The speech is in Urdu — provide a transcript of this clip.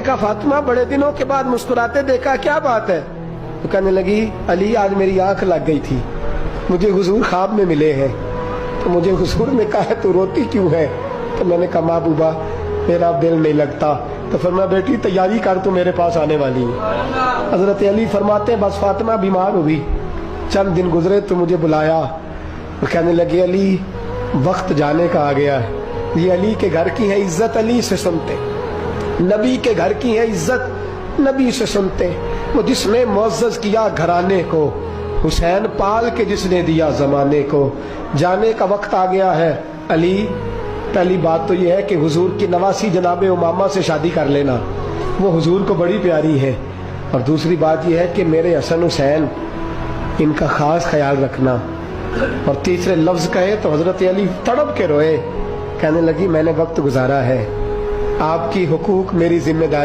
کہا فاطمہ بڑے دنوں کے بعد مسکراتے دیکھا، کیا بات ہے؟ تو کہنے لگی علی آج میری آنکھ لگ گئی تھی، مجھے حضور خواب میں ملے ہیں، تو مجھے حضور نے کہا تو روتی کیوں ہے؟ تو میں نے کہا محبوبہ میرا دل نہیں لگتا۔ تو فرمایا بیٹی تیاری کر، تو میرے پاس آنے والی ہے۔ حضرت علی فرماتے ہیں بس فاطمہ بیمار ہوئی، چند دن گزرے تو مجھے بلایا، کہنے لگے علی وقت جانے کا آ گیا ہے، یہ علی کے گھر کی ہے عزت علی سے سنتے، نبی کے گھر کی ہے عزت نبی سے سنتے، وہ جس نے معزز کیا گھرانے کو، حسین پال کے جس نے دیا زمانے کو، جانے کا وقت آ گیا ہے علی۔ پہلی بات تو یہ ہے کہ حضور کی نواسی جناب امامہ سے شادی کر لینا، وہ حضور کو بڑی پیاری ہے، اور دوسری بات یہ ہے کہ میرے حسن حسین ان کا خاص خیال رکھنا، اور تیسرے لفظ کہے تو حضرت علی تڑپ کے روئے، کہنے لگی میں نے وقت گزارا ہے، آپ کی حقوق میری ذمہ داری